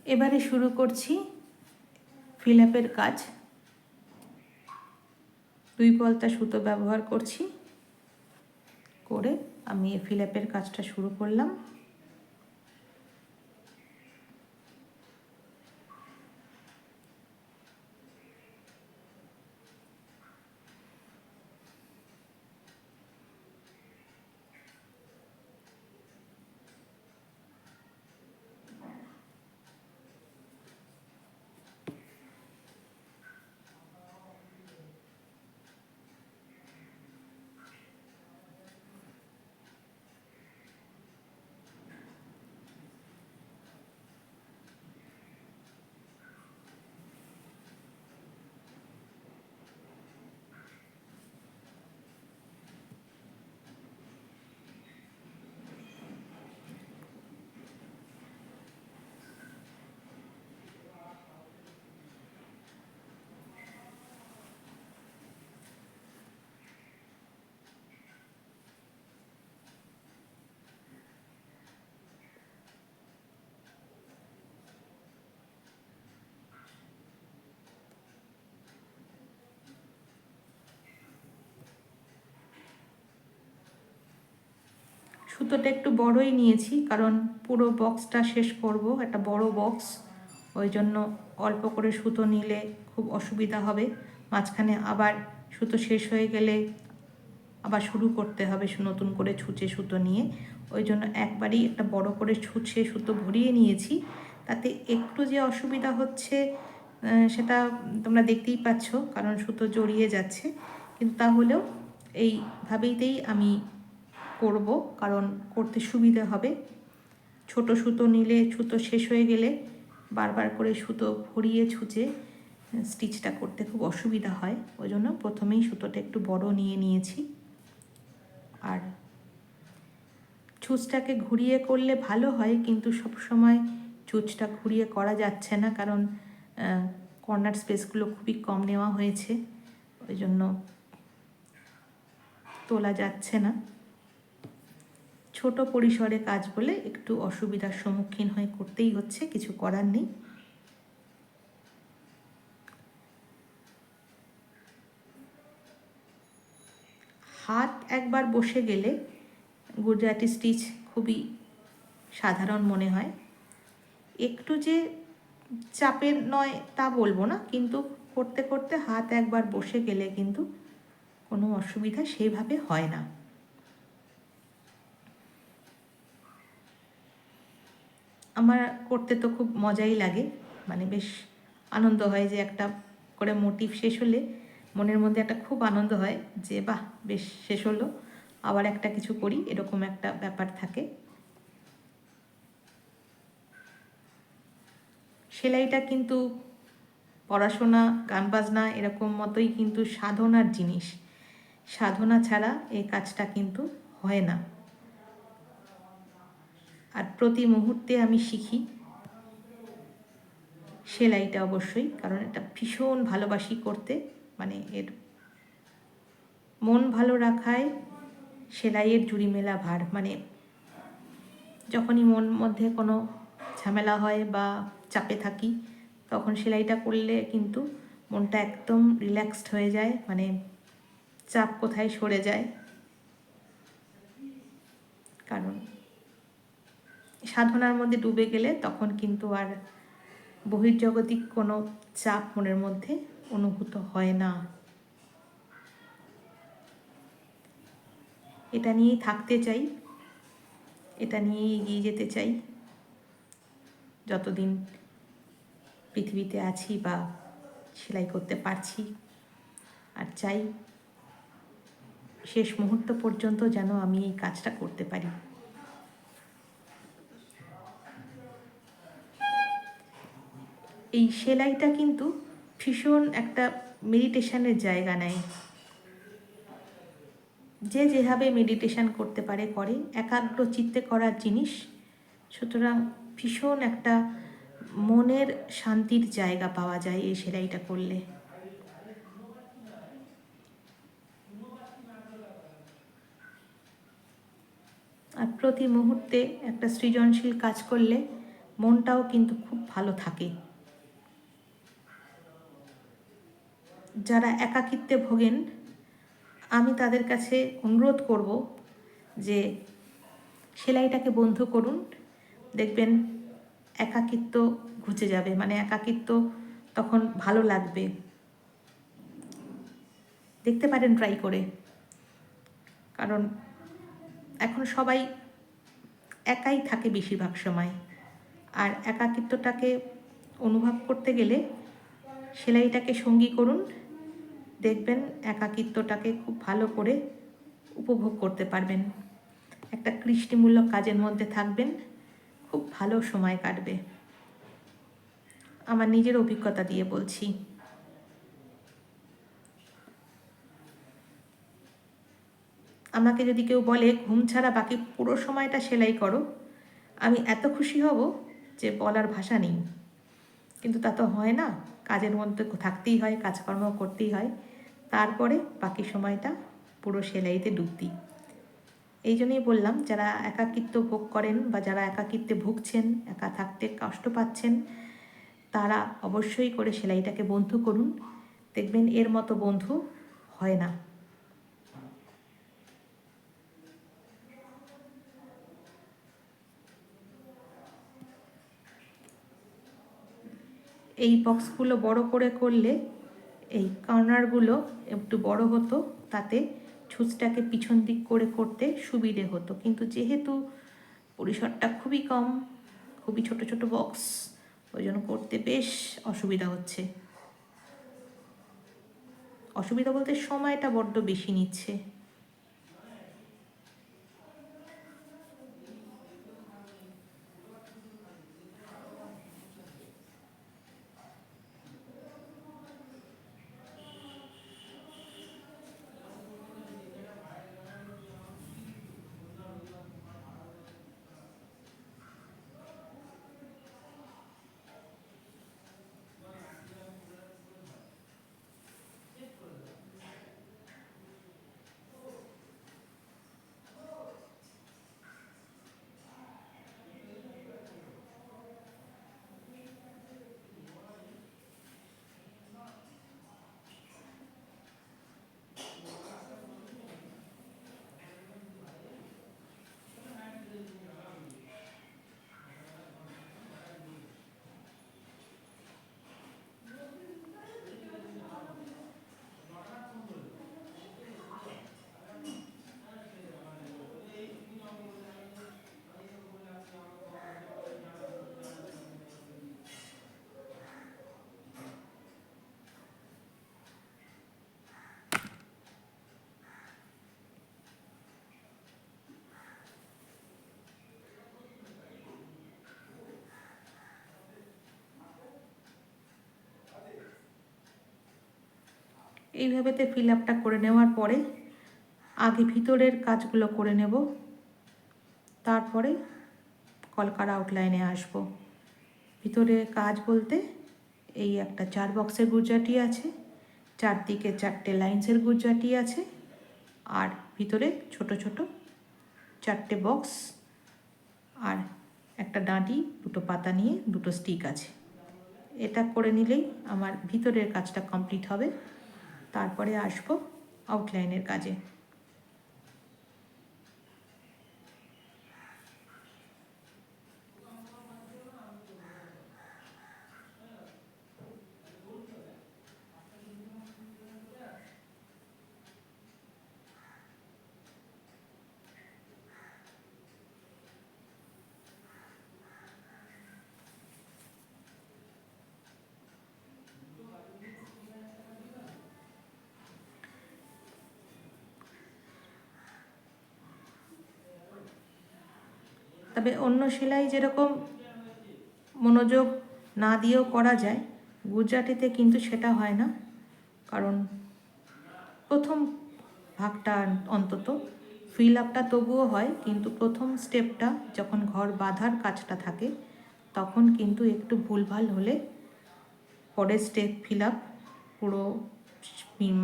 এবারে শুরু করছি ফিল আপের কাজ। 2 পলতা সুতো ব্যবহার করছি, করে আমি এই ফিল আপের কাজটা শুরু করলাম। সুতোটা একটু বড়ই নিয়েছি, কারণ পুরো বক্সটা শেষ করব, একটা বড় বক্স। ওই জন্য অল্প করে সুতো নিলে খুব অসুবিধা হবে। মাঝখানে আবার সুতো শেষ হয়ে গেলে আবার শুরু করতে হবে নতুন করে ছুঁচে সুতো নিয়ে। ওই জন্য একবারই একটা বড় করে ছুঁচে সুতো ভরিয়ে নিয়েছি। তাতে একটু যে অসুবিধা হচ্ছে সেটা তোমরা দেখতেই পাচ্ছ, কারণ সুতো জড়িয়ে যাচ্ছে। কিন্তু তাহলেও এইভাবেইতেই আমি করব, কারণ করতে সুবিধা হবে। ছোট সুতো নিলে সুতো শেষ হয়ে গেলে বারবার করে সুতো ভরিয়ে ছুঁচে স্টিচটা করতে খুব অসুবিধা হয়। ওই জন্য প্রথমেই সুতোটা একটু বড় নিয়ে নিয়েছি। আর ছুঁচটাকে ঘুরিয়ে করলে ভালো হয়, কিন্তু সবসময় ছুঁচটা ঘুরিয়ে করা যাচ্ছে না, কারণ কর্নার স্পেসগুলো খুবই কম নেওয়া হয়েছে। ওই জন্য তোলা যাচ্ছে না। ছোট পরিসরে কাজ বলে একটু অসুবিধার সম্মুখীন হয়ে করতেই হচ্ছে, কিছু করার নেই। হাত একবার বসে গেলে গুজরাটি স্টিচ খুবই সাধারণ মনে হয়। একটু যে চাপের নয় তা বলবো না, কিন্তু করতে করতে হাত একবার বসে গেলে কিন্তু কোনো অসুবিধা সেইভাবে হয় না। আমার করতে তো খুব মজাই লাগে, মানে বেশ আনন্দ হয় যে একটা করে মোটিভ শেষ হলে মনের মধ্যে একটা খুব আনন্দ হয় যে বাহ বেশ শেষ হলো, আবার একটা কিছু করি, এরকম একটা ব্যাপার থাকে। সেলাইটা কিন্তু পড়াশোনা, গান বাজনা এরকম মতোই কিন্তু সাধনার জিনিস। সাধনা ছাড়া এই কাজটা কিন্তু হয় না। আর প্রতি মুহূর্তে আমি শিখি সেলাইটা অবশ্যই, কারণ এটা ভীষণ ভালোবাসি করতে। মানে এর মন ভালো রাখায় সেলাইয়ের জুড়ি মেলা ভার। মানে যখনই মন মধ্যে কোনো ঝামেলা হয় বা চাপে থাকি, তখন সেলাইটা করলে কিন্তু মনটা একদম রিল্যাক্সড হয়ে যায়, মানে চাপ কোথায় সরে যায়। কারণ সাধনার মধ্যে ডুবে গেলে তখন কিন্তু আর বহির্জগতিক কোনো চাপ মনের মধ্যে অনুভূত হয় না। এটা নিয়েই থাকতে চাই, এটা নিয়েই এগিয়ে যেতে চাই যতদিন পৃথিবীতে আছি বা সেলাই করতে পারছি। আর চাই শেষ মুহূর্ত পর্যন্ত যেন আমি এই কাজটা করতে পারি। এই সেলাইটা কিন্তু ভীষণ একটা মেডিটেশনের জায়গা নেয়। যে যেভাবে মেডিটেশন করতে পারে করে, একাগ্র চিত্তে করার জিনিস। সুতরাং ভীষণ একটা মনের শান্তির জায়গা পাওয়া যায় এই সেলাইটা করলে। আর প্রতি মুহূর্তে একটা সৃজনশীল কাজ করলে মনটাও কিন্তু খুব ভালো থাকে। যারা একাকিত্বে ভোগেন, আমি তাদের কাছে অনুরোধ করব যে সেলাইটাকে বন্ধ করুন, দেখবেন একাকিত্ব ঘুচে যাবে, মানে একাকিত্ব তখন ভালো লাগবে। দেখতে পারেন ট্রাই করে, কারণ এখন সবাই একাই থাকে বেশিরভাগ সময়, আর একাকিত্বটাকে অনুভব করতে গেলে সেলাইটাকে সঙ্গী করুন, দেখবেন একাকিত্বটাকে খুব ভালো করে উপভোগ করতে পারবেন। একটা কৃষ্টিমূলক কাজের মধ্যে থাকবেন, খুব ভালো সময় কাটবে। আমার নিজের অভিজ্ঞতা দিয়ে বলছি। আমাকে যদি কেউ বলে ঘুম ছাড়া বাকি পুরো সময়টা সেলাই করো, আমি এত খুশি হব যে বলার ভাষা নেই। কিন্তু তা তো হয় না, কাজের মধ্যে থাকতেই হয়, কাজকর্ম করতেই হয়, তারপরে বাকি সময়টা পুরো সেলাইতে ডুব দিই। এই জন্যই বললাম, যারা একাকিত্ব ভোগ করেন বা যারা একাকিত্বে ভুগছেন, একা থাকতে কষ্ট পাচ্ছেন, তারা অবশ্যই করে সেলাইটাকে বন্ধ করুন, দেখবেন এর মতো বন্ধু হয় না। এই বক্সগুলো বড় করে করলে এই কর্নারগুলো একটু বড় হতো, তাতে ছুঁচটাকে পিছন দিক করে করতে সুবিধে হতো। কিন্তু যেহেতু পরিসরটা খুবই কম, খুবই ছোট ছোট বক্স, ওই জন্য করতে বেশ অসুবিধা হচ্ছে। অসুবিধা বলতে সময়টা বড্ড বেশি নিচ্ছে। এইভাবেতে ফিল আপটা করে নেওয়ার পরে আগে ভিতরের কাজগুলো করে নেব, তারপরে কলকার আউটলাইনে আসব। ভিতরে কাজ বলতে এই একটা 4 বক্সের গুজরাটি আছে, চারদিকে 4টে লাইন্সের গুজরাটি আছে, আর ভিতরে ছোট ছোট 4টে বক্স, আর একটা ডাঁটি, 2টো পাতা নিয়ে 2টো স্টিক আছে। এটা করে নিলেই আমার ভিতরের কাজটা কমপ্লিট হবে। তারপরে আসবো আউটলাইনের কাজে। তবে অন্য সেলাই যেরকম মনোযোগ না দিয়েও করা যায়, গুজরাটিতে কিন্তু সেটা হয় না। কারণ প্রথম ভাগটা অন্তত ফিল আপটা তবুও হয়, কিন্তু প্রথম স্টেপটা যখন ঘর বাঁধার কাজটা থাকে, তখন কিন্তু একটু ভুলভাল হলে পরের স্টেপ ফিল আপ পুরো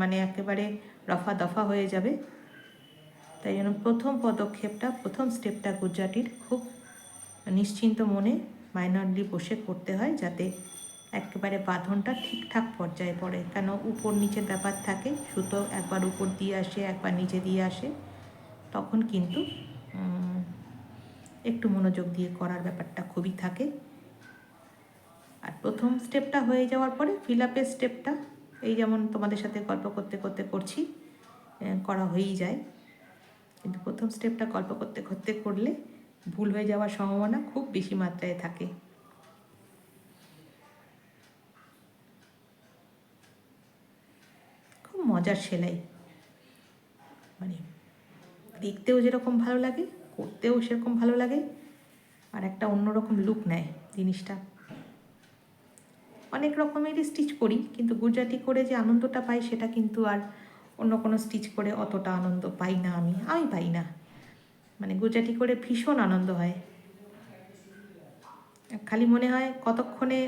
মানে একেবারে রফা দফা হয়ে যাবে। তাই জন্য প্রথম পদক্ষেপটা, প্রথম স্টেপটা গুজরাটির খুব নিশ্চিন্ত মনে মাইনরলি বসে করতে হয়, যাতে একেবারে বাঁধনটা ঠিকঠাক পর্যায়ে পড়ে। কেন উপর নিচের ব্যাপার থাকে, সুতো একবার উপর দিয়ে আসে একবার নিচে দিয়ে আসে, তখন কিন্তু একটু মনোযোগ দিয়ে করার ব্যাপারটা খুবই থাকে। আর প্রথম স্টেপটা হয়ে যাওয়ার পরে ফিল আপের স্টেপটা এই যেমন তোমাদের সাথে গল্প করতে করতে করছি, করা হয়েই যায়। কিন্তু প্রথম স্টেপটা গল্প করতে করতে করলে ভুল হয়ে যাওয়ার সম্ভাবনা খুব বেশি মাত্রায় থাকে। খুব মজার সেলাই, মানে দেখতেও যেরকম ভালো লাগে, করতেও সেরকম ভালো লাগে, আর একটা অন্যরকম লুক নেয় জিনিসটা। অনেক রকমেরই স্টিচ করি, কিন্তু গুজরাটি করে যে আনন্দটা পাই সেটা কিন্তু আর অন্য কোনো স্টিচ করে অতটা আনন্দ পাই না। আমি পাই না, মানে গুজরাটি করে ভীষণ আনন্দ হয়। খালি মনে হয় কতক্ষণে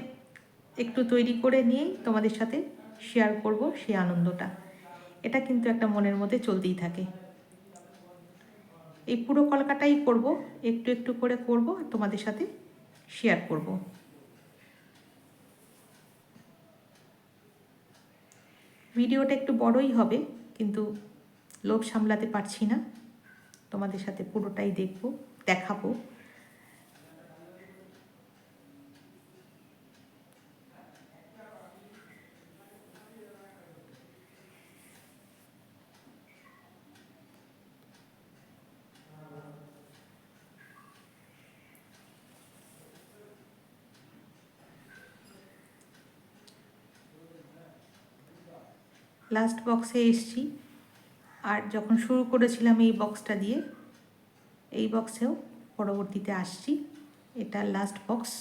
একটু তৈরি করে নিয়েই তোমাদের সাথে শেয়ার করব সেই আনন্দটা। এটা কিন্তু একটা মনের মধ্যে চলতেই থাকে। এই পুরো কলকাটাই করব, একটু একটু করে করব আর তোমাদের সাথে শেয়ার করব। ভিডিওটা একটু বড়ই হবে, কিন্তু লোভ সামলাতে পারছি না, তোমাদের সাথে পুরোটাই দেখাবো। লাস্ট বক্সে এসছি, আর যখন শুরু করেছিলাম এই বক্সটা দিয়ে, এই বক্সেও পরবর্তীতে আসছি। এটা লাস্ট বক্স।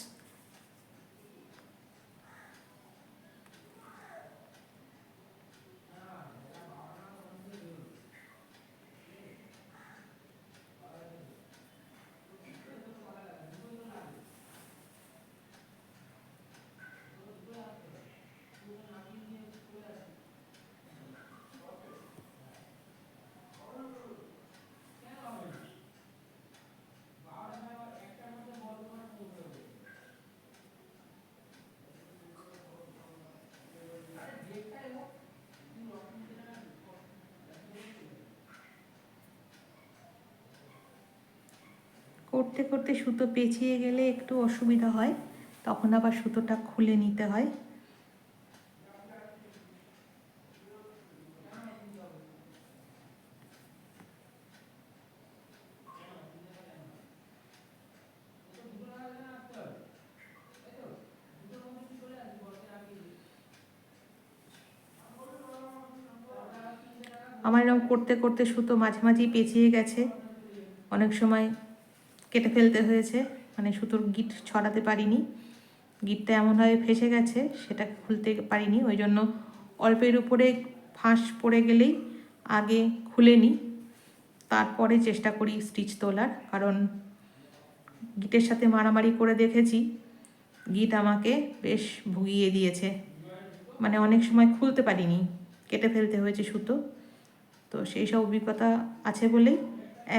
করতে করতে সুতো পেঁচিয়ে গেলে একটু অসুবিধা হয়, তখন আবার সুতোটা খুলে নিতে হয়। আমার এরকম করতে করতে সুতো মাঝে মাঝেই পেঁচিয়ে গেছে, অনেক সময় কেটে ফেলতে হয়েছে, মানে সুতোর গিট ছড়াতে পারিনি, গিটটা এমনভাবে ফেসে গেছে সেটা খুলতে পারিনি। ওই জন্য অল্পের উপরে ফাঁস পড়ে গেলেই আগে খুলে নিই, তারপরে চেষ্টা করি স্টিচ তোলার। কারণ গিটের সাথে মারামারি করে দেখেছি, গিট আমাকে বেশ ভুগিয়ে দিয়েছে, মানে অনেক সময় খুলতে পারিনি, কেটে ফেলতে হয়েছে সুতো। তো সেই সব অভিজ্ঞতা আছে বলেই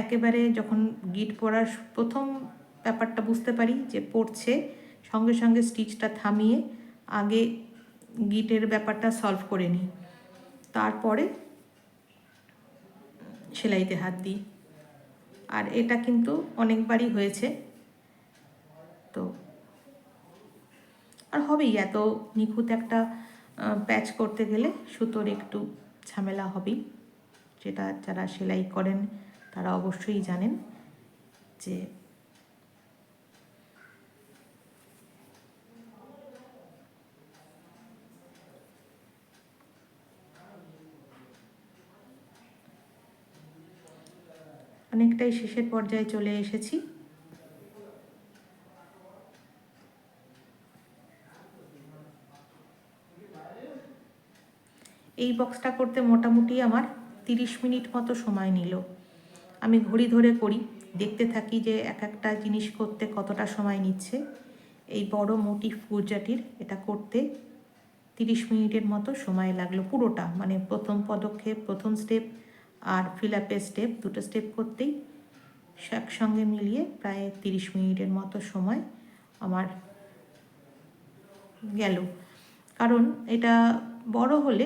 একেবারে যখন গিট পরার প্রথম ব্যাপারটা বুঝতে পারি যে পড়ছে, সঙ্গে সঙ্গে স্টিচটা থামিয়ে আগে গিটের ব্যাপারটা সলভ করে নিই, তারপরে সেলাইতে হাত দিই। আর এটা কিন্তু অনেকবারই হয়েছে, তো আর হবেই, এত নিখুঁত একটা প্যাচ করতে গেলে সুতোর একটু ঝামেলা হবেই, যেটা যারা সেলাই করেন তারা অবশ্যই জানেন। যে অনেকটাই শেষের পর্যায়ে চলে এসেছি। এই বক্সটা করতে মোটামুটি আমার 30 মিনিট মতো সময় নিল। আমি ঘড়ি ধরে করি, দেখতে থাকি যে এক একটা জিনিস করতে কতটা সময় নিচ্ছে। এই বড় মোটিভ গুজরাটির এটা করতে 30 মিনিটের মতো সময় লাগলো পুরোটা, মানে প্রথম পদক্ষেপ, প্রথম স্টেপ আর ফিল আপের স্টেপ, দুটো স্টেপ করতেই একসঙ্গে মিলিয়ে প্রায় 30 মিনিটের মতো সময় আমার গেল। কারণ এটা বড় হলে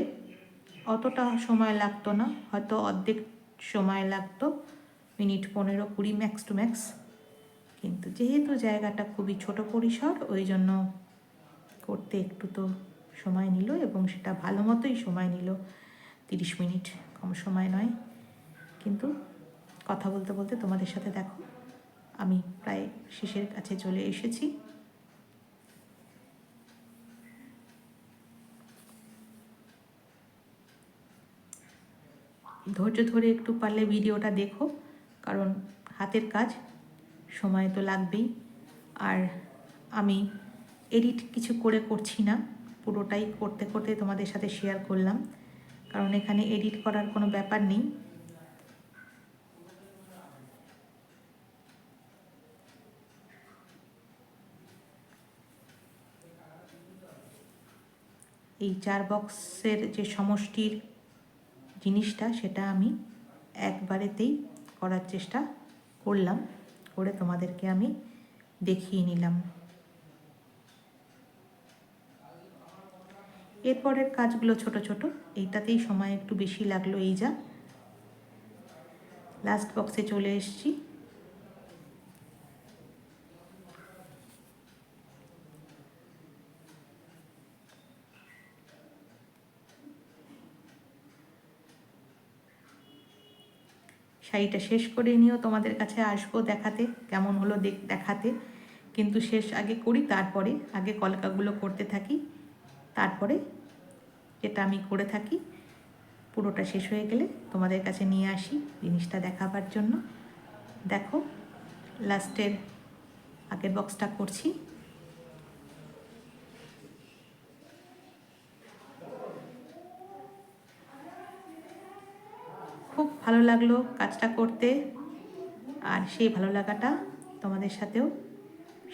অতটা সময় লাগতো না, হয়তো অর্ধেক সময় লাগতো, মিনিট 15-20 ম্যাক্স টু ম্যাক্স। কিন্তু যেহেতু জায়গাটা খুবই ছোট পরিসর, ওই জন্য করতে একটু তো সময় নিল, এবং সেটা ভালো মতোই সময় নিল, 30 মিনিট, কম সময় নয়। কিন্তু কথা বলতে বলতে তোমাদের সাথে দেখো আমি প্রায় শেষের কাছে চলে এসেছি। ধৈর্য ধরে একটু পারলে ভিডিওটা দেখো, কারণ হাতের কাজ, সময় তো লাগবেই। আর আমি এডিট কিছু করছি না, পুরোটাই করতে করতে তোমাদের সাথে শেয়ার করলাম, কারণ এখানে এডিট করার কোনো ব্যাপার নেই। এই 4 বক্সের যে সমষ্টির জিনিসটা, সেটা আমি একবারেতেই করার চেষ্টা করলাম, করে তোমাদেরকে আমি দেখিয়ে নিলাম। এরপরের কাজগুলো ছোট ছোট, এইটাতেই সময় একটু বেশি লাগলো। এই যা লাস্ট বক্সে চলে এসেছি। শাড়িটা শেষ করে নিয়েও তোমাদের কাছে আসবো দেখাতে, কেমন হলো দেখাতে। কিন্তু শেষ আগে করি, তারপরে আগে কলকাগুলো করতে থাকি, তারপরে যেটা আমি করে থাকি পুরোটা শেষ হয়ে গেলে তোমাদের কাছে নিয়ে আসি জিনিসটা দেখাবার জন্য। দেখো লাস্টের আগের বক্সটা করছি। খুব ভালো লাগলো কাজটা করতে, আর সেই ভালো লাগাটা তোমাদের সাথেও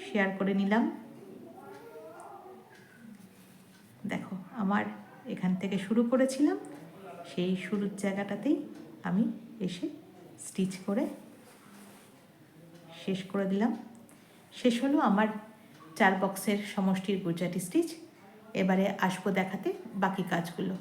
শেয়ার করে নিলাম। দেখো আমার এখান থেকে শুরু করেছিলাম, সেই শুরুর জায়গাটাতেই আমি এসে স্টিচ করে শেষ করে দিলাম। শেষ হলো আমার 4 বক্সের সমষ্টির গুজরাটি স্টিচ। এবারে আসবো দেখাতে বাকি কাজগুলো।